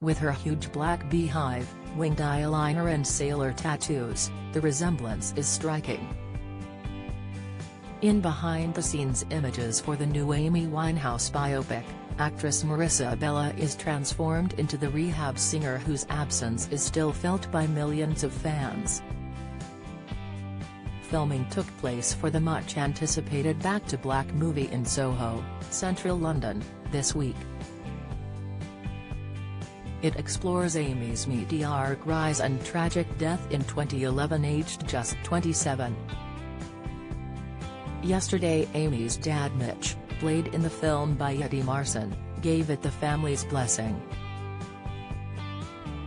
With her huge black beehive, winged eyeliner and sailor tattoos, the resemblance is striking. In behind-the-scenes images for the new Amy Winehouse biopic, actress Marissa Bella is transformed into the rehab singer whose absence is still felt by millions of fans. Filming took place for the much-anticipated Back to Black movie in Soho, central London, this week. It explores Amy's meteoric rise and tragic death in 2011, aged just 27. Yesterday, Amy's dad Mitch, played in the film by Eddie Marsan, gave it the family's blessing.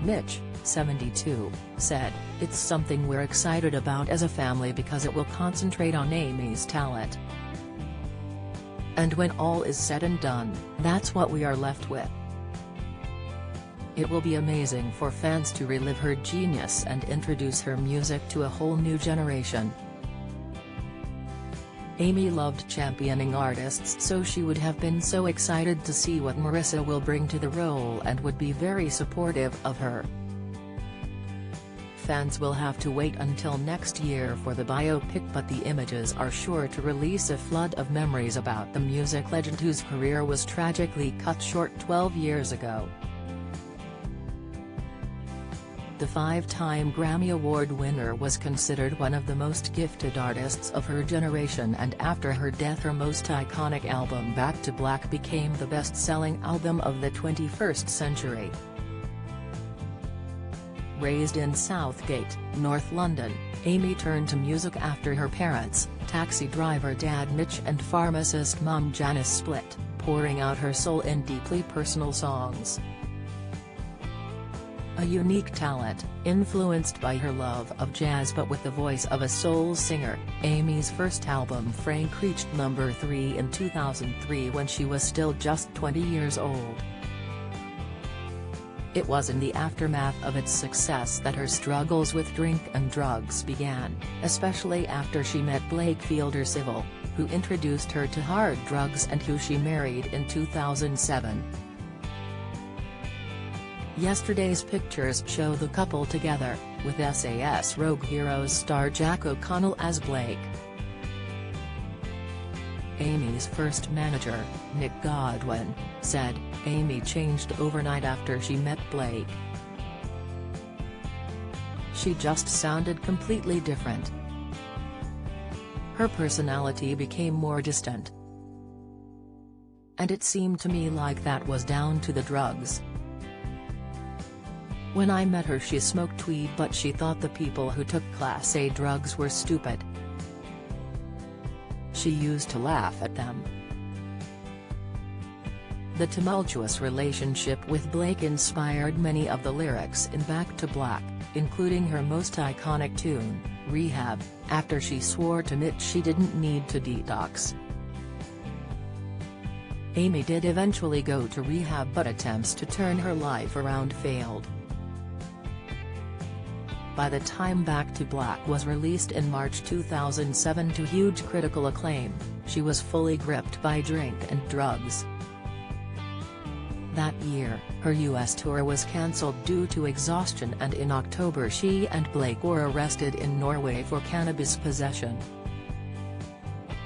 Mitch, 72, said, "It's something we're excited about as a family because it will concentrate on Amy's talent. And when all is said and done, that's what we are left with. It will be amazing for fans to relive her genius and introduce her music to a whole new generation." Amy loved championing artists, so she would have been so excited to see what Marissa will bring to the role and would be very supportive of her. Fans will have to wait until next year for the biopic, but the images are sure to release a flood of memories about the music legend whose career was tragically cut short 12 years ago. The five-time Grammy Award winner was considered one of the most gifted artists of her generation, and after her death her most iconic album Back to Black became the best-selling album of the 21st century. Raised in Southgate, North London, Amy turned to music after her parents, taxi driver dad Mitch and pharmacist mum Janice split, pouring out her soul in deeply personal songs. A unique talent, influenced by her love of jazz but with the voice of a soul singer, Amy's first album Frank reached number 3 in 2003 when she was still just 20 years old. It was in the aftermath of its success that her struggles with drink and drugs began, especially after she met Blake Fielder Civil, who introduced her to hard drugs and who she married in 2007. Yesterday's pictures show the couple together, with SAS Rogue Heroes star Jack O'Connell as Blake. Amy's first manager, Nick Godwin, said, "Amy changed overnight after she met Blake. She just sounded completely different. Her personality became more distant. And it seemed to me like that was down to the drugs. When I met her she smoked weed but she thought the people who took Class A drugs were stupid. She used to laugh at them." The tumultuous relationship with Blake inspired many of the lyrics in Back to Black, including her most iconic tune, Rehab, after she swore to Mitch she didn't need to detox. Amy did eventually go to rehab, but attempts to turn her life around failed. By the time Back to Black was released in March 2007 to huge critical acclaim, she was fully gripped by drink and drugs. That year, her US tour was cancelled due to exhaustion, and in October she and Blake were arrested in Norway for cannabis possession.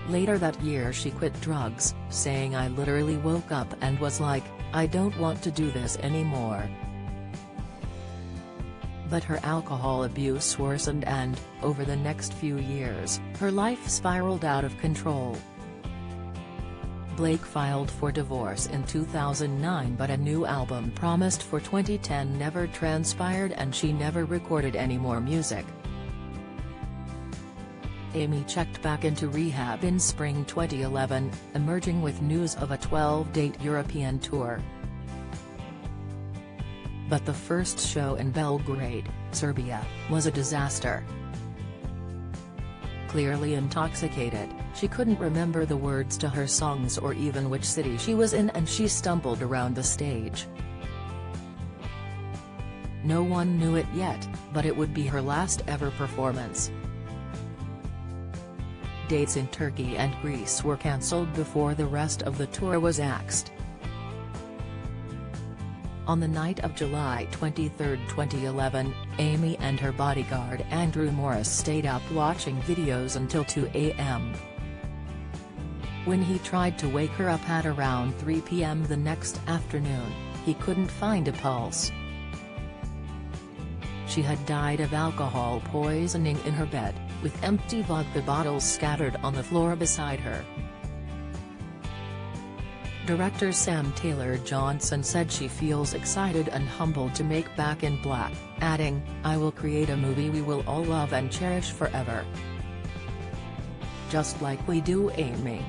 Later that year she quit drugs, saying, "I literally woke up and was like, I don't want to do this anymore." But her alcohol abuse worsened and, over the next few years, her life spiraled out of control. Blake filed for divorce in 2009, but a new album promised for 2010 never transpired and she never recorded any more music. Amy checked back into rehab in spring 2011, emerging with news of a 12-date European tour. But the first show in Belgrade, Serbia, was a disaster. Clearly intoxicated, she couldn't remember the words to her songs or even which city she was in, and she stumbled around the stage. No one knew it yet, but it would be her last ever performance. Dates in Turkey and Greece were cancelled before the rest of the tour was axed. On the night of July 23, 2011, Amy and her bodyguard Andrew Morris stayed up watching videos until 2 a.m. When he tried to wake her up at around 3 p.m. the next afternoon, he couldn't find a pulse. She had died of alcohol poisoning in her bed, with empty vodka bottles scattered on the floor beside her. Director Sam Taylor Johnson said she feels excited and humbled to make Back in Black, adding, "I will create a movie we will all love and cherish forever. Just like we do, Amy."